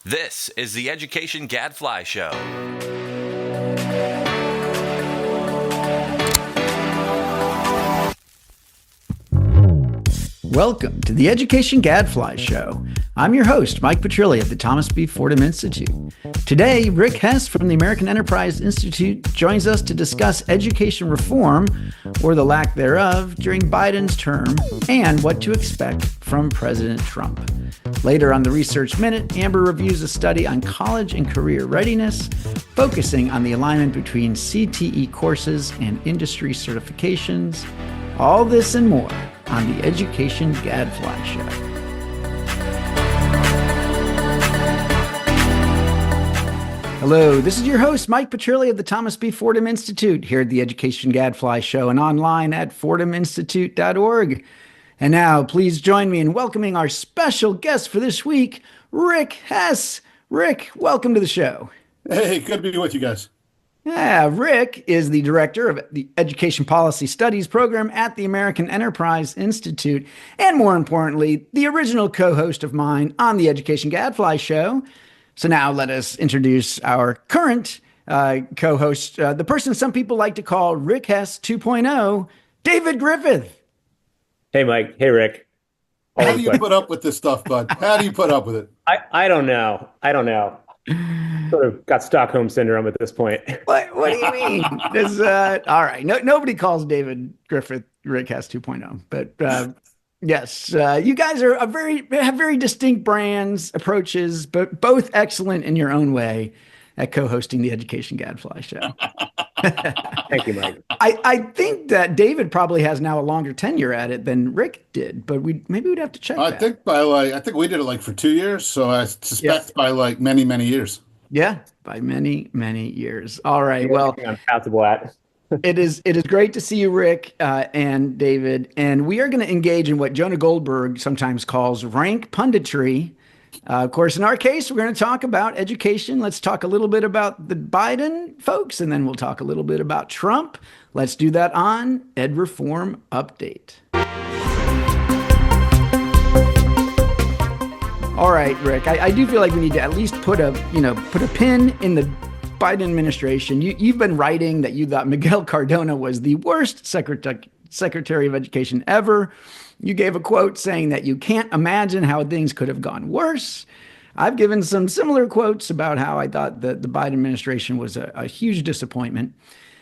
This is the Education Gadfly Show. Welcome to the Education Gadfly Show. I'm your host, Mike Petrilli of the Thomas B. Fordham Institute. Today, Rick Hess from the American Enterprise Institute joins us to discuss education reform, or the lack thereof, during Biden's term, and what to expect from President Trump. Later on the Research Minute, Amber reviews a study on college and career readiness, focusing on the alignment between CTE courses and industry certifications. All this and more on the Education Gadfly Show. Hello, this is your host, Mike Petrilli of the Thomas B. Fordham Institute, here at the Education Gadfly Show and online at fordhaminstitute.org. And now, please join me in welcoming our special guest for this week, Rick Hess. Rick, welcome to the show. Hey, good to be with you guys. Yeah, Rick is the director of the Education Policy Studies program at the American Enterprise Institute, and more importantly, the original co-host of mine on the Education Gadfly Show. So now let us introduce our current co-host, the person some people like to call Rick Hess 2.0, David Griffith. Hey, Mike. Hey, Rick. How do you put up with this stuff, bud? How do you put up with it? I don't know. Sort of got Stockholm syndrome at this point. What do you mean? All right. Nobody calls David Griffith Rick Hess 2.0, but yes, you guys are have very distinct brands, approaches, but both excellent in your own way at co-hosting the Education Gadfly Show. Thank you, Mike. I think that David probably has now a longer tenure at it than Rick did, but maybe we'd have to check. I think we did it for 2 years, so I suspect by many years. Yeah, by many years. All right. Well, I'm palatable at. It is great to see you, Rick and David. And we are going to engage in what Jonah Goldberg sometimes calls rank punditry. Of course, in our case, we're going to talk about education. Let's talk a little bit about the Biden folks, and then we'll talk a little bit about Trump. Let's do that on Ed Reform Update. All right, Rick, I do feel like we need to at least put a pin in the Biden administration. You've been writing that you thought Miguel Cardona was the worst Secretary of Education ever. You gave a quote saying that you can't imagine how things could have gone worse. I've given some similar quotes about how I thought that the Biden administration was a huge disappointment.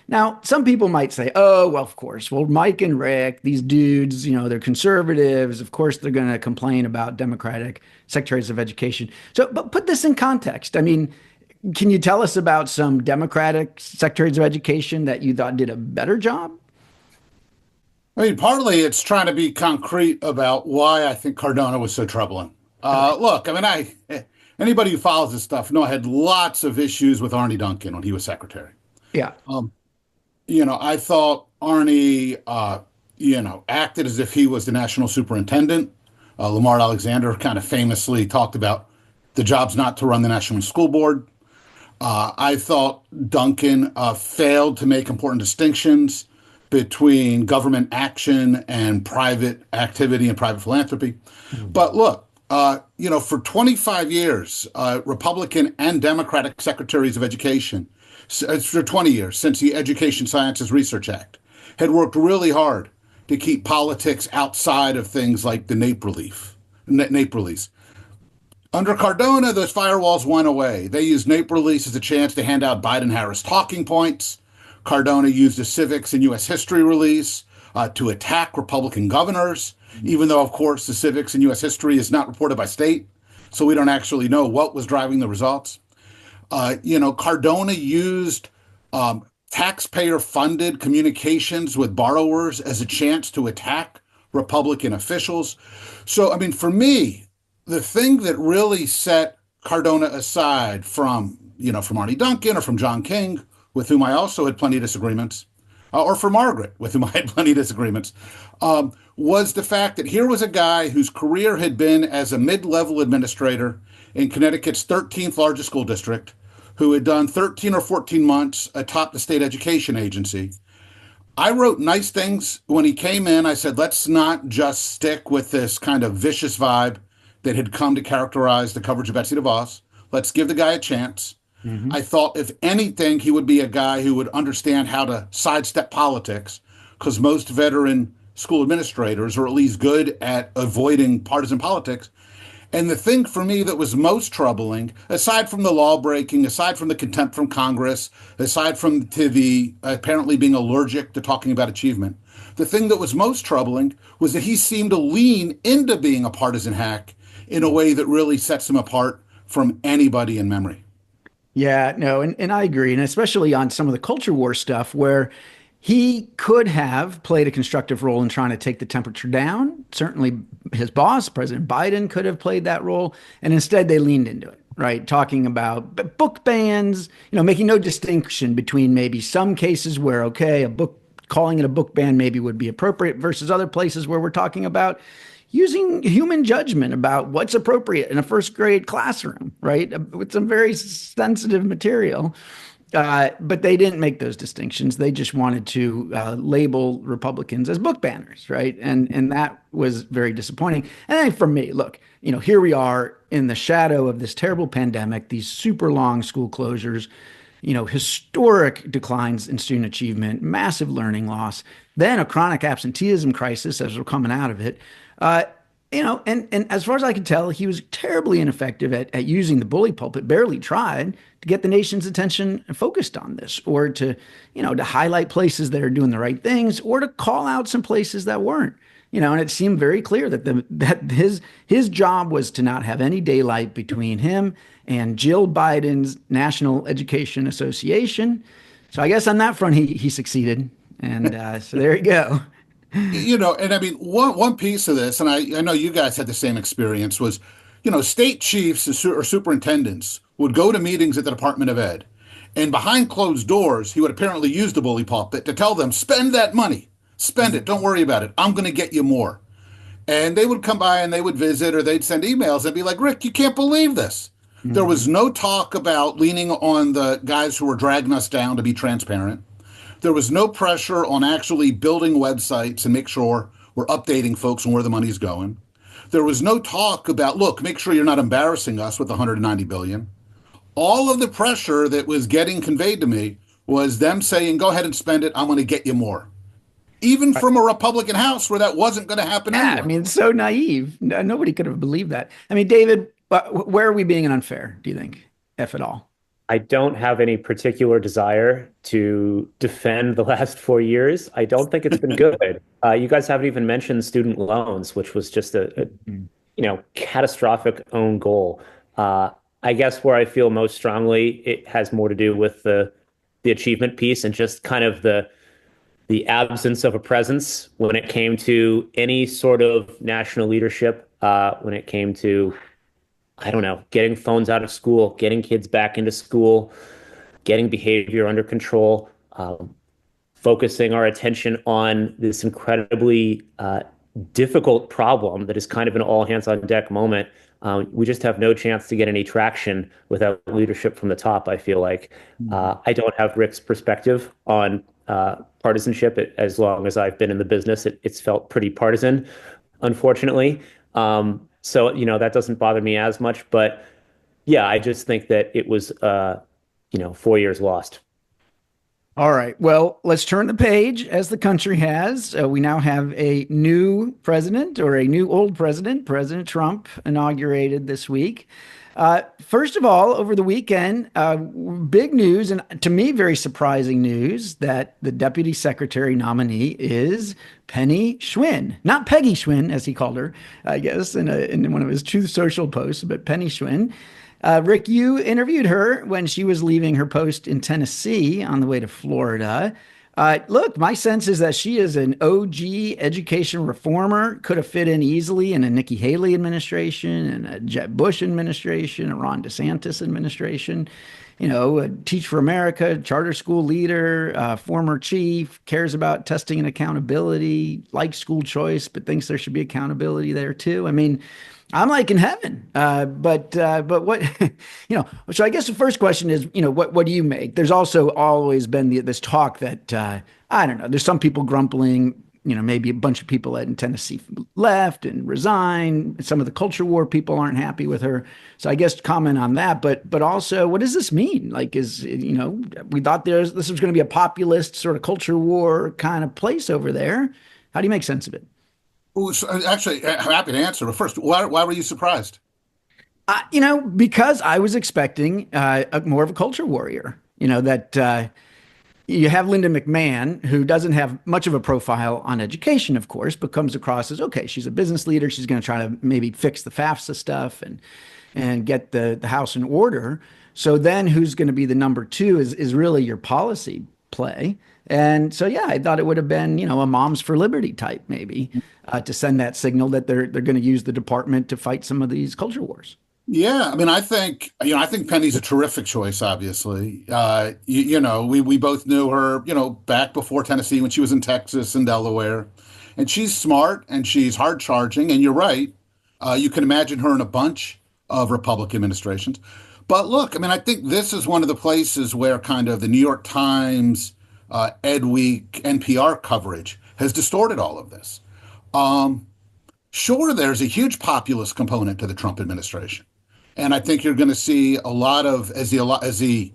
Now, some people might say, oh, well, of course. Well, Mike and Rick, these dudes, they're conservatives. Of course, they're going to complain about Democratic secretaries of education. So, but put this in context. I mean, can you tell us about some Democratic secretaries of education that you thought did a better job? I mean, partly it's trying to be concrete about why I think Cardona was so troubling. Look, I mean, anybody who follows this stuff I had lots of issues with Arne Duncan when he was secretary. Yeah. I thought Arne, acted as if he was the national superintendent. Lamar Alexander kind of famously talked about the job's not to run the National School Board. I thought Duncan failed to make important distinctions between government action and private activity and private philanthropy. Mm-hmm. But look, for 25 years, Republican and Democratic secretaries of education, for 20 years since the Education Sciences Research Act, had worked really hard to keep politics outside of things like the NAEP release. Under Cardona, those firewalls went away. They used NAEP release as a chance to hand out Biden-Harris talking points. Cardona used a civics and U.S. history release to attack Republican governors, even though, of course, the civics and U.S. history is not reported by state, so we don't actually know what was driving the results. Cardona used taxpayer-funded communications with borrowers as a chance to attack Republican officials. So, I mean, for me, the thing that really set Cardona aside from Arne Duncan or from John King, with whom I also had plenty of disagreements, or for Margaret, with whom I had plenty of disagreements, was the fact that here was a guy whose career had been as a mid-level administrator in Connecticut's 13th largest school district, who had done 13 or 14 months atop the state education agency. I wrote nice things when he came in. I said, let's not just stick with this kind of vicious vibe that had come to characterize the coverage of Betsy DeVos. let's give the guy a chance. I thought, if anything, he would be a guy who would understand how to sidestep politics, because most veteran school administrators are at least good at avoiding partisan politics. And the thing for me that was most troubling, aside from the law breaking, aside from the contempt from Congress, aside from the apparently being allergic to talking about achievement, the thing that was most troubling was that he seemed to lean into being a partisan hack in a way that really sets him apart from anybody in memory. Yeah, no, and I agree. And especially on some of the culture war stuff where he could have played a constructive role in trying to take the temperature down. Certainly his boss, President Biden, could have played that role. And instead they leaned into it, right? Talking about book bans, making no distinction between maybe some cases where, okay, calling it a book ban maybe would be appropriate versus other places where we're talking about using human judgment about what's appropriate in a first grade classroom, right? With some very sensitive material. But they didn't make those distinctions. They just wanted to label Republicans as book banners, right? And that was very disappointing. And then for me, look, here we are in the shadow of this terrible pandemic, these super long school closures, historic declines in student achievement, massive learning loss, then a chronic absenteeism crisis as we're coming out of it. And as far as I can tell, he was terribly ineffective at using the bully pulpit, barely tried to get the nation's attention focused on this, or to highlight places that are doing the right things, or to call out some places that weren't. And it seemed very clear that his job was to not have any daylight between him and Jill Biden's National Education Association. So I guess on that front, he succeeded. And so there you go. And I mean, one piece of this, and I know you guys had the same experience, was, state chiefs or superintendents would go to meetings at the Department of Ed, and behind closed doors, he would apparently use the bully pulpit to tell them, spend that money, spend it, don't worry about it, I'm going to get you more. And they would come by and they would visit, or they'd send emails and be like, Rick, you can't believe this. There was no talk about leaning on the guys who were dragging us down to be transparent. There was no pressure on actually building websites and make sure we're updating folks on where the money's going. There was no talk about, look, make sure you're not embarrassing us with $190 billion. All of the pressure that was getting conveyed to me was them saying, go ahead and spend it. I'm going to get you more. Even from a Republican House where that wasn't going to happen anyway. I mean, it's so naive. Nobody could have believed that. I mean, David, where are we being unfair, do you think, if at all? I don't have any particular desire to defend the last 4 years. I don't think it's been good. You guys haven't even mentioned student loans, which was just a catastrophic own goal. I guess where I feel most strongly, it has more to do with the achievement piece and just kind of the absence of a presence when it came to any sort of national leadership, when it came to, I don't know, getting phones out of school, getting kids back into school, getting behavior under control, focusing our attention on this incredibly difficult problem that is kind of an all hands on deck moment. We just have no chance to get any traction without leadership from the top, I feel like. I don't have Rick's perspective on partisanship. As long as I've been in the business, it's felt pretty partisan, unfortunately. So, that doesn't bother me as much. But yeah, I just think that it was, 4 years lost. All right. Well, let's turn the page as the country has. We now have a new president, or a new old president. President Trump inaugurated this week. First of all, over the weekend, big news, and to me, very surprising news, that the deputy secretary nominee is Penny Schwinn, not Peggy Schwinn, as he called her, I guess, in one of his Truth Social posts, but Penny Schwinn. Rick, you interviewed her when she was leaving her post in Tennessee on the way to Florida. Look, my sense is that she is an OG education reformer, could have fit in easily in a Nikki Haley administration, and a Jeb Bush administration, a Ron DeSantis administration. A Teach for America, charter school leader, former chief, cares about testing and accountability, likes school choice, but thinks there should be accountability there too. I mean, I'm like in heaven. But what, so I guess the first question is, what do you make? There's also always been this talk that, I don't know, there's some people grumbling, maybe a bunch of people in Tennessee left and resigned. Some of the culture war people aren't happy with her. So I guess comment on that, but also, what does this mean? Like, we thought this was going to be a populist sort of culture war kind of place over there. How do you make sense of it? Well, actually, I'm happy to answer. But first, why were you surprised? Because I was expecting more of a culture warrior. That you have Linda McMahon, who doesn't have much of a profile on education, of course, but comes across as, okay, she's a business leader. She's going to try to maybe fix the FAFSA stuff and get the house in order. So then who's going to be the number two is really your policy play. And so, yeah, I thought it would have been, a Moms for Liberty type, maybe, to send that signal that they're going to use the department to fight some of these culture wars. Yeah, I mean, I think Penny's a terrific choice, obviously. We both knew her, back before Tennessee when she was in Texas and Delaware. And she's smart and she's hard charging. And you're right. You can imagine her in a bunch of Republican administrations. But look, I mean, I think this is one of the places where kind of the New York Times, Ed Week, NPR coverage has distorted all of this. Sure, there's a huge populist component to the Trump administration. And I think you're going to see a lot of, as the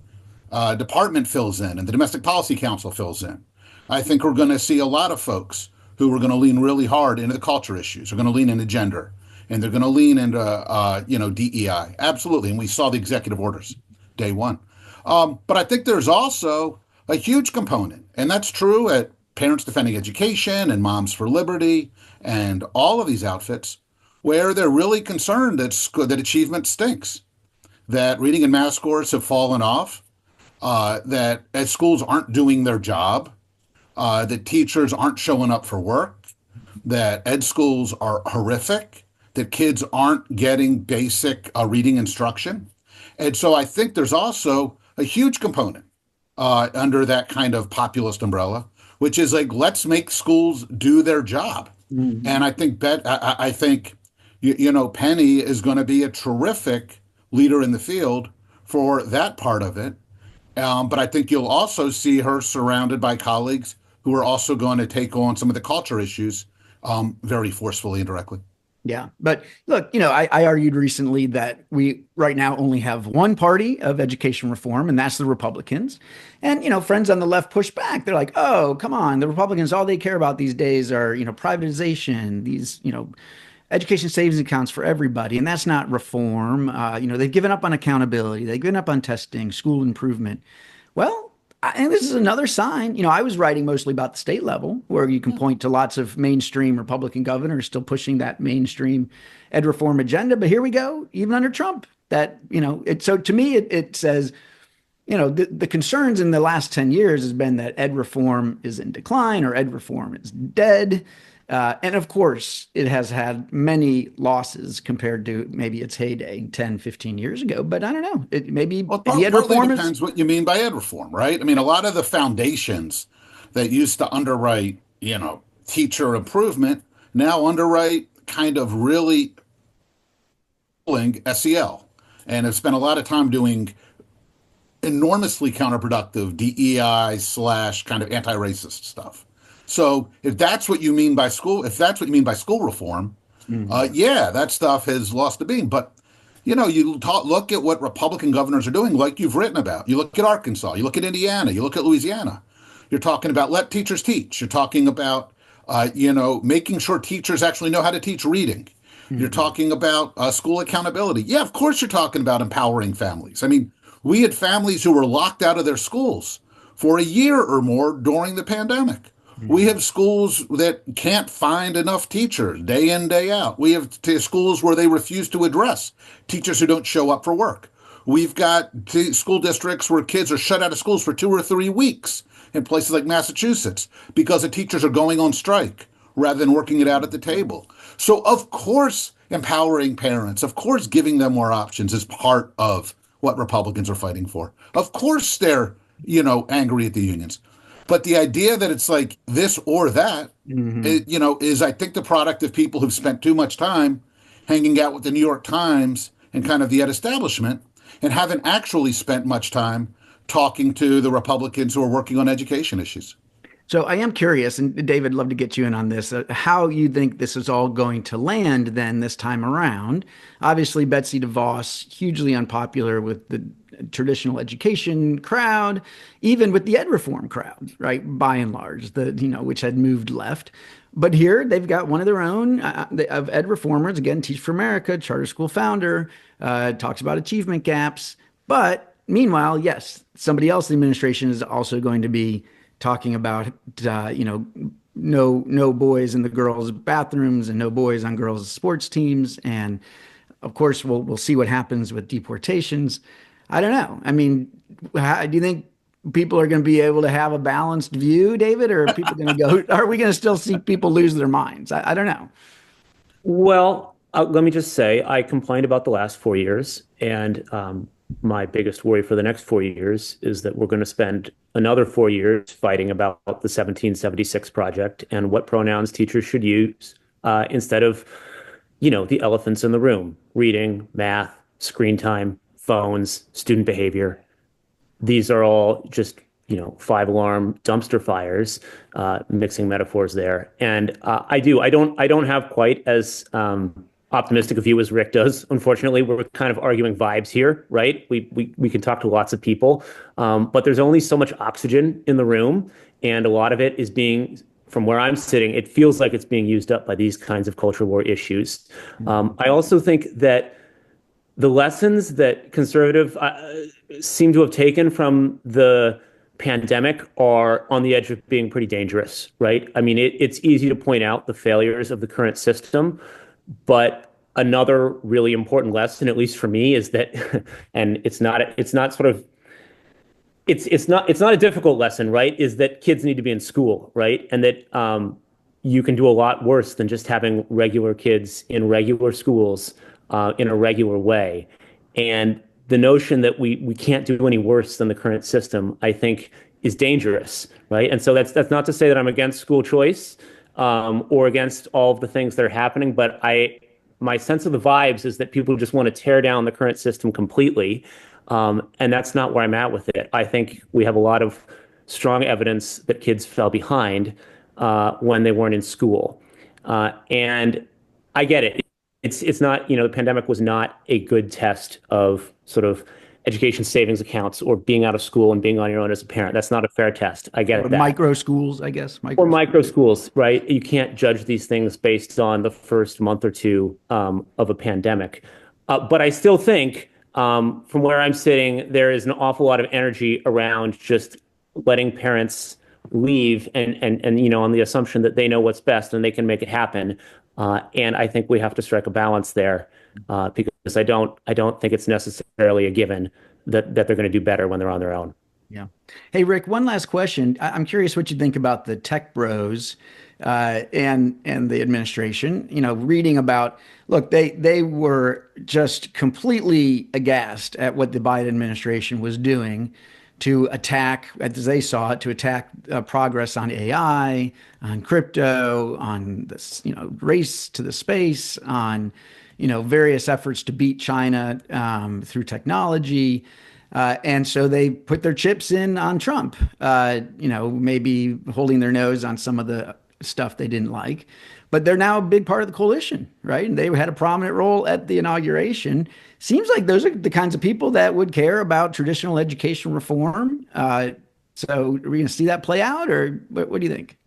department fills in and the Domestic Policy Council fills in, I think we're going to see a lot of folks who are going to lean really hard into the culture issues. They're going to lean into gender, and they're going to lean into, DEI. Absolutely. And we saw the executive orders day one. But I think there's also a huge component, and that's true at Parents Defending Education and Moms for Liberty and all of these outfits, where they're really concerned that achievement stinks, that reading and math scores have fallen off, that schools aren't doing their job, that teachers aren't showing up for work, that ed schools are horrific, that kids aren't getting basic reading instruction. And so I think there's also a huge component under that kind of populist umbrella, which is like, let's make schools do their job. Mm-hmm. And I think Penny is going to be a terrific leader in the field for that part of it. But I think you'll also see her surrounded by colleagues who are also going to take on some of the culture issues very forcefully and directly. Yeah. But look, I argued recently that we right now only have one party of education reform, and that's the Republicans. And, friends on the left push back. They're like, oh, come on. The Republicans, all they care about these days are, privatization, these, education savings accounts for everybody. And that's not reform. They've given up on accountability. They've given up on testing, school improvement. Well, and this is another sign. I was writing mostly about the state level, where you can point to lots of mainstream Republican governors still pushing that mainstream ed reform agenda. But here we go, even under Trump, so to me, it says, the concerns in the last 10 years has been that ed reform is in decline or ed reform is dead. And of course, it has had many losses compared to maybe its heyday 10, 15 years ago. But I don't know. It partly depends what you mean by ed reform, right? I mean, a lot of the foundations that used to underwrite, teacher improvement now underwrite kind of really SEL, and have spent a lot of time doing enormously counterproductive DEI / kind of anti-racist stuff. So if that's what you mean by school reform, yeah, that stuff has lost the beam. But, look at what Republican governors are doing, like you've written about. You look at Arkansas, you look at Indiana, you look at Louisiana. You're talking about let teachers teach. You're talking about, making sure teachers actually know how to teach reading. Mm-hmm. You're talking about school accountability. Yeah, of course you're talking about empowering families. I mean, we had families who were locked out of their schools for a year or more during the pandemic. We have schools that can't find enough teachers day in, day out. We have schools where they refuse to address teachers who don't show up for work. We've got school districts where kids are shut out of schools for 2 or 3 weeks in places like Massachusetts because the teachers are going on strike rather than working it out at the table. So, of course, empowering parents, of course, giving them more options is part of what Republicans are fighting for. Of course, they're, angry at the unions. But the idea that it's like this or that, is, I think, the product of people who've spent too much time hanging out with the New York Times and kind of the ed establishment and haven't actually spent much time talking to the Republicans who are working on education issues. So I am curious, and David, love to get you in on this, how you think this is all going to land then this time around. Obviously, Betsy DeVos, hugely unpopular with the traditional education crowd, even with the ed reform crowd, right? By and large, which had moved left. But here they've got one of their own of ed reformers, again, Teach for America, charter school founder, talks about achievement gaps. But meanwhile, yes, somebody else in the administration is also going to be talking about, no boys in the girls' bathrooms and no boys on girls' sports teams. And of course, we'll see what happens with deportations. I don't know. I mean, do you think people are going to be able to have a balanced view, David, or are people going to go, are we going to still see people lose their minds? I don't know. Well, let me just say, I complained about the last 4 years, and my biggest worry for the next 4 years is that we're going to spend another 4 years fighting about the 1776 project and what pronouns teachers should use instead of, the elephants in the room: reading, math, screen time, phones, student behavior. These are all just, 5-alarm dumpster fires, mixing metaphors there. And I don't have quite as optimistic a view as Rick does. Unfortunately, we're kind of arguing vibes here, right? We can talk to lots of people, but there's only so much oxygen in the room, and a lot of it is being, from where I'm sitting, it feels like it's being used up by these kinds of culture war issues. I also think that the lessons that conservative seem to have taken from the pandemic are on the edge of being pretty dangerous, right? I mean, it's easy to point out the failures of the current system, but another really important lesson, at least for me, is that, and it's not a difficult lesson, right? Is that kids need to be in school, right? And that you can do a lot worse than just having regular kids in regular schools in a regular way. And the notion that we can't do any worse than the current system, I think, is dangerous, right? And so that's not to say that I'm against school choice or against all of the things that are happening, but my sense of the vibes is that people just want to tear down the current system completely, and that's not where I'm at with it. I think we have a lot of strong evidence that kids fell behind when they weren't in school, and I get it. It's not, the pandemic was not a good test of sort of education savings accounts or being out of school and being on your own as a parent. That's not a fair test. I get that. Micro schools, I guess. Micro schools, right? You can't judge these things based on the first month or two of a pandemic. But I still think, from where I'm sitting, there is an awful lot of energy around just letting parents leave and on the assumption that they know what's best and they can make it happen. And I think we have to strike a balance there because I don't think it's necessarily a given that they're going to do better when they're on their own. Yeah. Hey, Rick, one last question. I'm curious what you think about the tech bros and the administration. Reading about, look, they were just completely aghast at what the Biden administration was doing to attack, as they saw it, to attack progress on AI, on crypto, on this, race to the space, on, various efforts to beat China through technology. And so they put their chips in on Trump, maybe holding their nose on some of the stuff they didn't like. But they're now a big part of the coalition, right? And they had a prominent role at the inauguration. Seems like those are the kinds of people that would care about traditional education reform. So are we going to see that play out, or what do you think?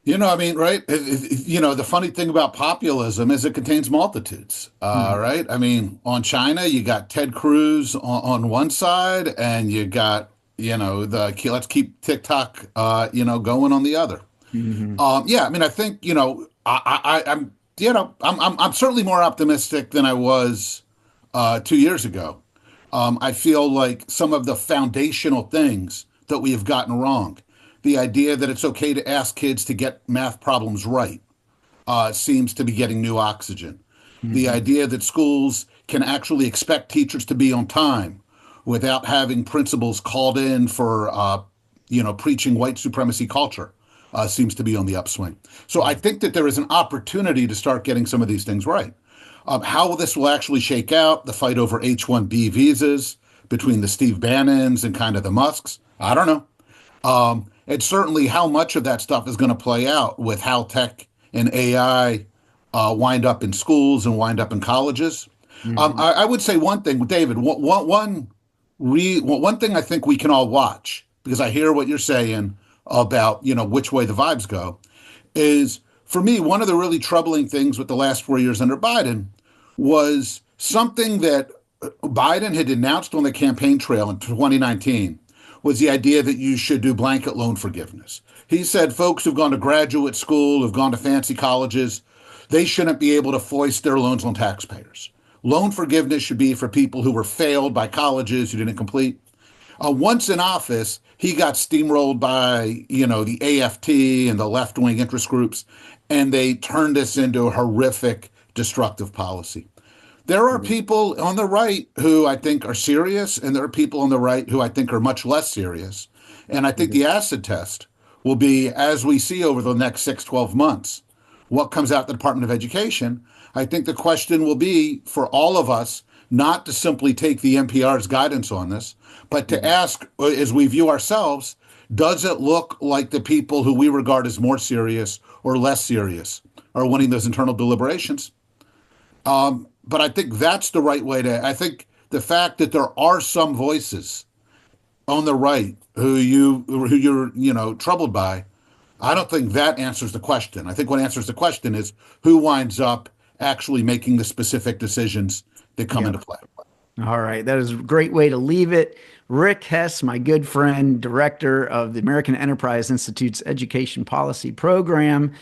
Right? The funny thing about populism is it contains multitudes, right? I mean, on China, you got Ted Cruz on one side, and you got, the let's keep TikTok, going on the other. Mm-hmm. I think, I'm certainly more optimistic than I was 2 years ago. I feel like some of the foundational things that we have gotten wrong, the idea that it's okay to ask kids to get math problems right, seems to be getting new oxygen. Mm-hmm. The idea that schools can actually expect teachers to be on time without having principals called in for, preaching white supremacy culture, seems to be on the upswing. So I think that there is an opportunity to start getting some of these things right. How this will actually shake out, the fight over H-1B visas between the Steve Bannons and kind of the Musks, I don't know. and certainly how much of that stuff is going to play out with how tech and AI wind up in schools and wind up in colleges. I would say one thing, David. One thing I think we can all watch, because I hear what you're saying about which way the vibes go, is for me one of the really troubling things with the last 4 years under Biden was something that Biden had announced on the campaign trail in 2019 was the idea that you should do blanket loan forgiveness. He said folks who've gone to graduate school, who've gone to fancy colleges, they shouldn't be able to foist their loans on taxpayers. Loan forgiveness should be for people who were failed by colleges, who didn't complete. Once in office, he got steamrolled by, the AFT and the left-wing interest groups, and they turned this into a horrific, destructive policy. There are people on the right who I think are serious, and there are people on the right who I think are much less serious. And I think the acid test will be, as we see over the next 6-12 months, what comes out the Department of Education. I think the question will be for all of us not to simply take the NPR's guidance on this, but to ask, as we view ourselves, does it look like the people who we regard as more serious or less serious are winning those internal deliberations? But I think that's the right way I think the fact that there are some voices on the right who you're troubled by, I don't think that answers the question. I think what answers the question is who winds up actually making the specific decisions that come into play. All right. That is a great way to leave it. Rick Hess, my good friend, director of the American Enterprise Institute's Education Policy Program.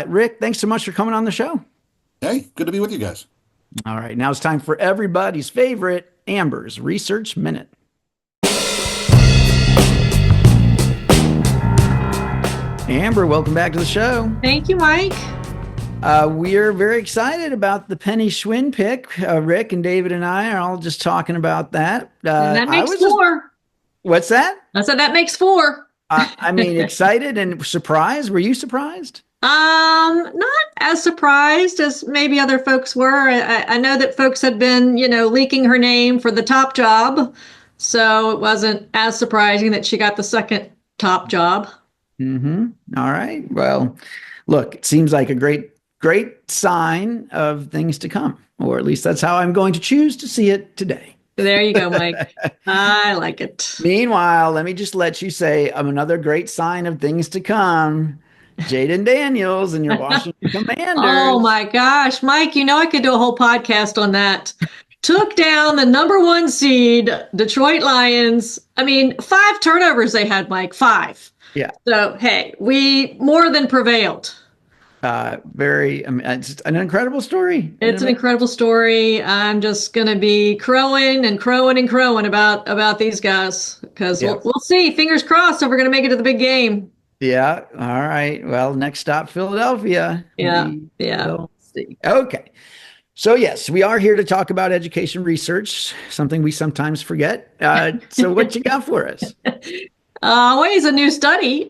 Rick, thanks so much for coming on the show. Hey, good to be with you guys. All right. Now it's time for everybody's favorite, Amber's Research Minute. Amber, welcome back to the show. Thank you, Mike. We're very excited about the Penny Schwinn pick. Rick and David and I are all just talking about that. And that makes 4. What's that? I said that makes 4. I mean, excited and surprised. Were you surprised? Not as surprised as maybe other folks were. I know that folks had been, leaking her name for the top job. So it wasn't as surprising that she got the second top job. All right. Well, look, it seems like a great sign of things to come, or at least that's how I'm going to choose to see it today. There you go, Mike. I like it. Meanwhile, let me just let you say another great sign of things to come. Jaden Daniels and your Washington Commanders. Oh my gosh, Mike, I could do a whole podcast on that. Took down the number 1 seed, Detroit Lions. 5 turnovers they had, Mike, 5. Yeah. So, hey, we more than prevailed. It's an incredible story. It's an incredible story. I'm just going to be crowing and crowing and crowing about these guys because we'll see. Fingers crossed if we're going to make it to the big game. Yeah. All right. Well, next stop, Philadelphia. Yeah. We'll see. Okay. So yes, we are here to talk about education research, something we sometimes forget. So what you got for us? Is a new study.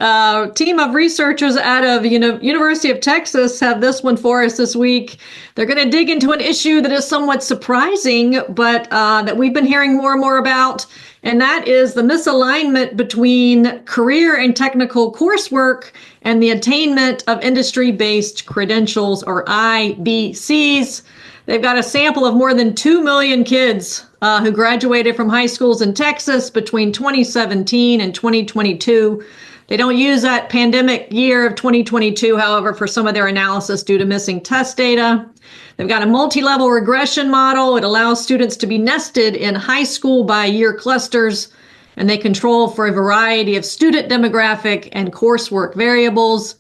Team of researchers out of University of Texas have this one for us this week. They're going to dig into an issue that is somewhat surprising, but that we've been hearing more and more about, and that is the misalignment between career and technical coursework and the attainment of industry-based credentials, or IBCs. They've got a sample of more than 2 million kids who graduated from high schools in Texas between 2017 and 2022. They don't use that pandemic year of 2022, however, for some of their analysis due to missing test data. They've got a multi-level regression model. It allows students to be nested in high school by year clusters, and they control for a variety of student demographic and coursework variables.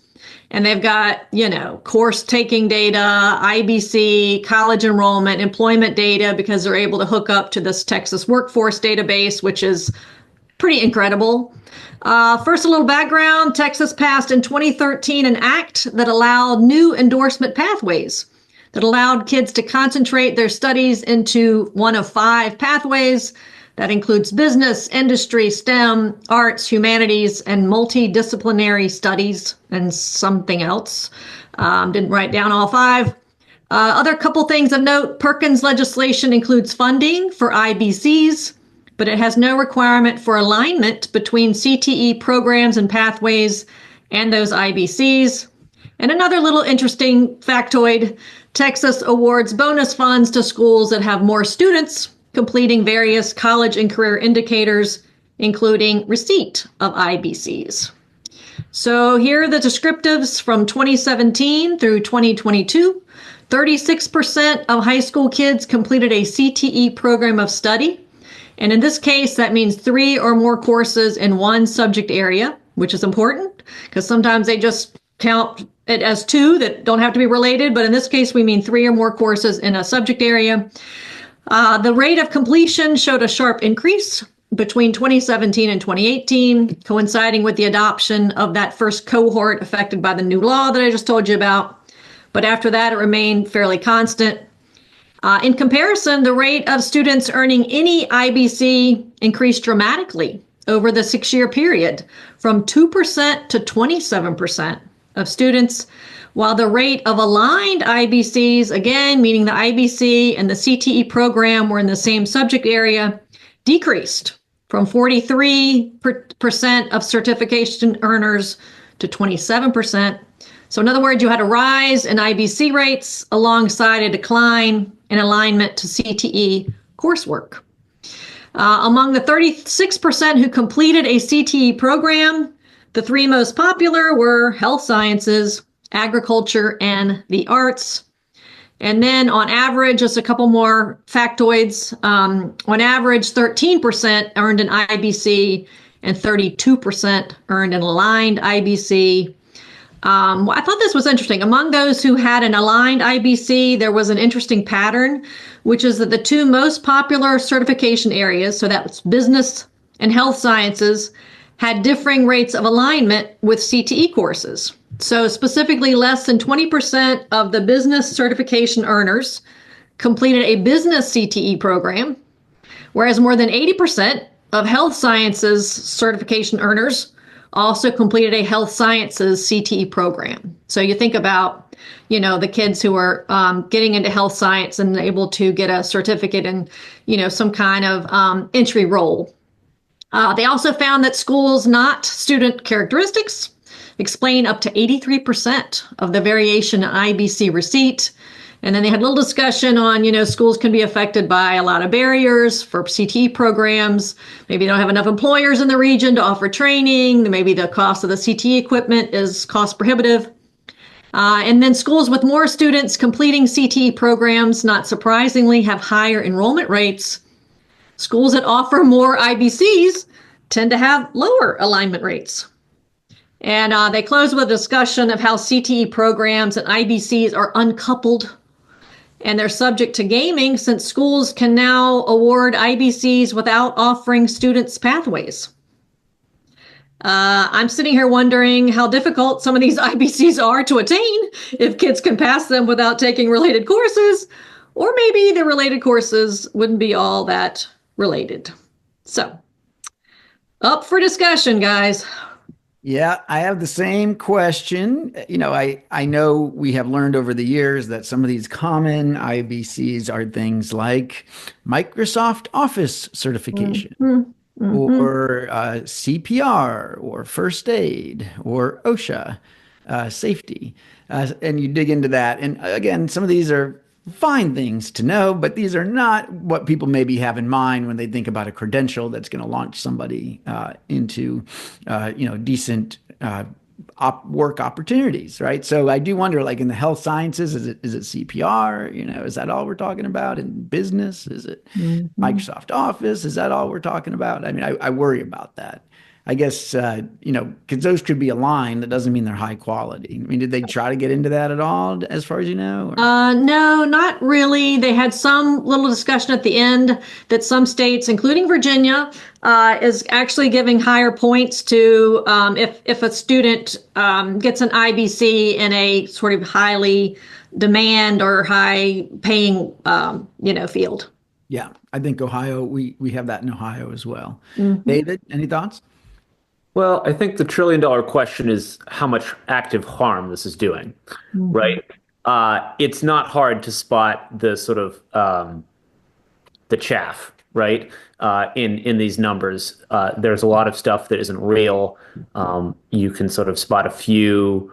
And they've got, course taking data, IBC, college enrollment, employment data, because they're able to hook up to this Texas workforce database, which is pretty incredible. First, a little background. Texas passed in 2013 an act that allowed new endorsement pathways that allowed kids to concentrate their studies into one of 5 pathways. That includes business, industry, STEM, arts, humanities, and multidisciplinary studies, and something else. Didn't write down all 5. Other couple things of note, Perkins legislation includes funding for IBCs. but it has no requirement for alignment between CTE programs and pathways and those IBCs. And another little interesting factoid, Texas awards bonus funds to schools that have more students completing various college and career indicators, including receipt of IBCs. So here are the descriptives from 2017 through 2022. 36% of high school kids completed a CTE program of study. And in this case, that means 3 or more courses in one subject area, which is important because sometimes they just count it as 2 that don't have to be related. But in this case, we mean 3 or more courses in a subject area. The rate of completion showed a sharp increase between 2017 and 2018, coinciding with the adoption of that first cohort affected by the new law that I just told you about. But after that, it remained fairly constant. In comparison, the rate of students earning any IBC increased dramatically over the 6-year period, from 2% to 27% of students, while the rate of aligned IBCs, again, meaning the IBC and the CTE program were in the same subject area, decreased from 43% of certification earners to 27%. So in other words, you had a rise in IBC rates alongside a decline in alignment to CTE coursework. Among the 36% who completed a CTE program, the 3 most popular were health sciences, agriculture, and the arts. And then on average, just a couple more factoids, on average, 13% earned an IBC and 32% earned an aligned IBC. I thought this was interesting. Among those who had an aligned IBC, there was an interesting pattern, which is that the 2 most popular certification areas, so that's business and health sciences, had differing rates of alignment with CTE courses. So specifically, less than 20% of the business certification earners completed a business CTE program, whereas more than 80% of health sciences certification earners also completed a health sciences CTE program. So you think about, the kids who are getting into health science and able to get a certificate in, some kind of entry role. They also found that schools, not student characteristics, explain up to 83% of the variation in IBC receipt. And then they had a little discussion on, schools can be affected by a lot of barriers for CTE programs. Maybe they don't have enough employers in the region to offer training. Maybe the cost of the CTE equipment is cost prohibitive. And then schools with more students completing CTE programs, not surprisingly, have higher enrollment rates. Schools that offer more IBCs tend to have lower alignment rates. And they close with a discussion of how CTE programs and IBCs are uncoupled, and they're subject to gaming since schools can now award IBCs without offering students pathways. I'm sitting here wondering how difficult some of these IBCs are to attain if kids can pass them without taking related courses, or maybe the related courses wouldn't be all that related. So, up for discussion, guys. Yeah, I have the same question. I know we have learned over the years that some of these common IBCs are things like Microsoft Office certification, or CPR, or first aid, or OSHA safety. And you dig into that. And again, some of these are fine things to know, but these are not what people maybe have in mind when they think about a credential that's going to launch somebody into, decent work opportunities, right? So I do wonder, like in the health sciences, is it CPR? Is that all we're talking about? In business, is it Microsoft Office? Is that all we're talking about? I mean, I worry about that. I guess, because those could be aligned. That doesn't mean they're high quality. I mean, did they try to get into that at all, as far as you know? No, not really. They had some little discussion at the end that some states, including Virginia, is actually giving higher points to if a student gets an IBC in a sort of highly demand or high paying, field. Yeah, I think Ohio, we have that in Ohio as well. David, any thoughts? Well, I think the trillion-dollar question is how much active harm this is doing, right? It's not hard to spot the sort of the chaff right? In these numbers, there's a lot of stuff that isn't real. You can sort of spot a few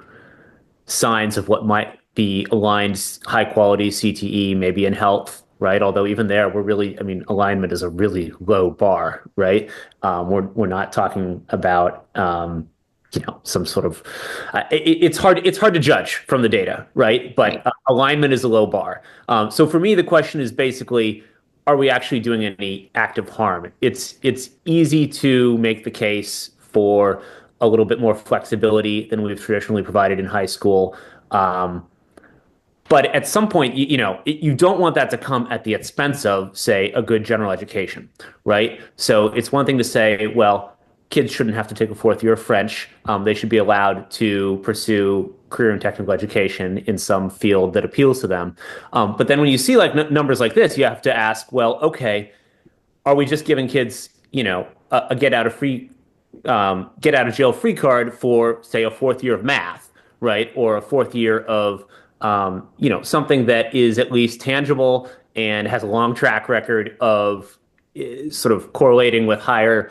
signs of what might be aligned high quality CTE, maybe in health, right? Although even there, alignment is a really low bar, right? We're not talking about some sort of it's hard to judge from the data, right? But alignment is a low bar. So for me, the question is basically, are we actually doing any active harm? It's easy to make the case for a little bit more flexibility than we've traditionally provided in high school. But at some point, you don't want that to come at the expense of, say, a good general education, right? So it's one thing to say, well, kids shouldn't have to take a fourth year of French. They should be allowed to pursue career and technical education in some field that appeals to them. But then when you see numbers like this, you have to ask, well, okay, are we just giving kids, a get out of jail free card for, say, a fourth year of math, right? Or a fourth year of something that is at least tangible and has a long track record of sort of correlating with higher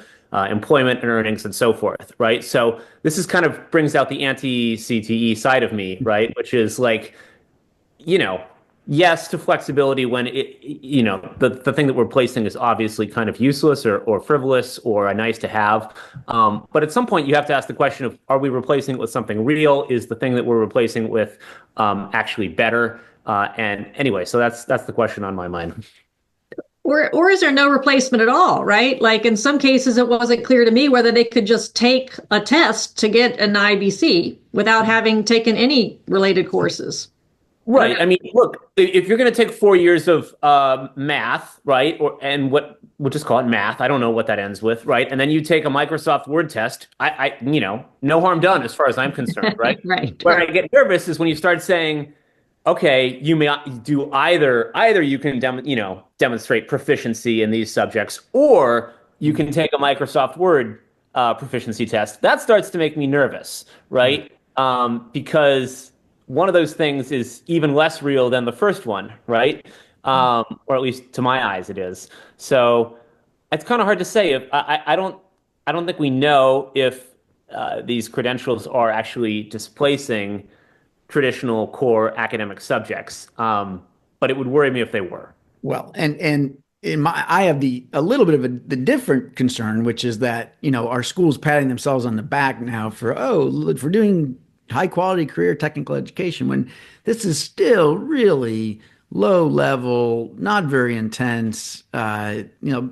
employment and earnings and so forth, right? So this is kind of brings out the anti-CTE side of me, right? Which is yes to flexibility when the thing that we're placing is obviously kind of useless or frivolous or a nice to have. But at some point you have to ask the question of, are we replacing it with something real? Is the thing that we're replacing it with actually better? And anyway, so that's the question on my mind. Or is there no replacement at all, right? Like in some cases, it wasn't clear to me whether they could just take a test to get an IBC without having taken any related courses. Right. I mean, look, if you're going to take 4 years of math, right, we'll just call it math. I don't know what that ends with, right? And then you take a Microsoft Word test. No harm done as far as I'm concerned, right? Right. Where I get nervous is when you start saying, okay, you may do either you can demonstrate proficiency in these subjects, or you can take a Microsoft Word proficiency test. That starts to make me nervous, right? Because one of those things is even less real than the first one, right? Or at least to my eyes, it is. So it's kind of hard to say. If I don't think we know if these credentials are actually displacing traditional core academic subjects, but it would worry me if they were. Well, and I have a little bit of the different concern, which is that our schools patting themselves on the back now for doing high quality career technical education when this is still really low level, not very intense.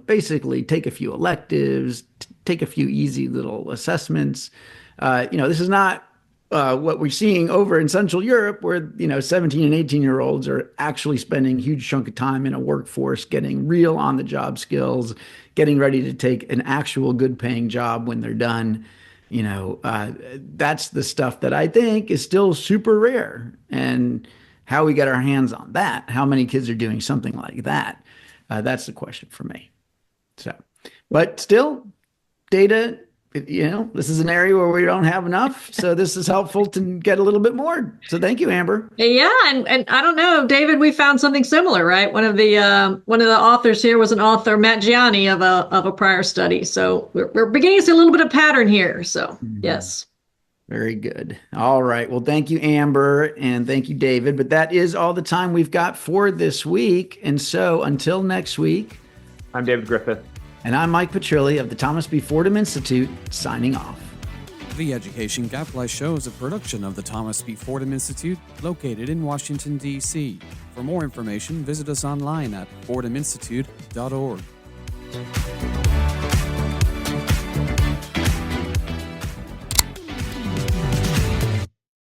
Basically take a few electives, take a few easy little assessments. This is not what we're seeing over in Central Europe, where 17 and 18-year-olds are actually spending a huge chunk of time in a workforce, getting real on-the-job skills, getting ready to take an actual good-paying job when they're done. That's the stuff that I think is still super rare. And how we get our hands on that, how many kids are doing something like that, that's the question for me. So, but still, data. This is an area where we don't have enough. So this is helpful to get a little bit more. So thank you, Amber. Yeah. And I don't know, David, we found something similar, right? One of the authors here was an author, Matt Giani, of a prior study. So we're beginning to see a little bit of pattern here. So yes. Very good. All right. Well, thank you, Amber. And thank you, David. But that is all the time we've got for this week. And so until next week, I'm David Griffith. And I'm Mike Petrilli of the Thomas B. Fordham Institute, signing off. The Education Gadfly Show is a production of the Thomas B. Fordham Institute, located in Washington, D.C. For more information, visit us online at fordhaminstitute.org.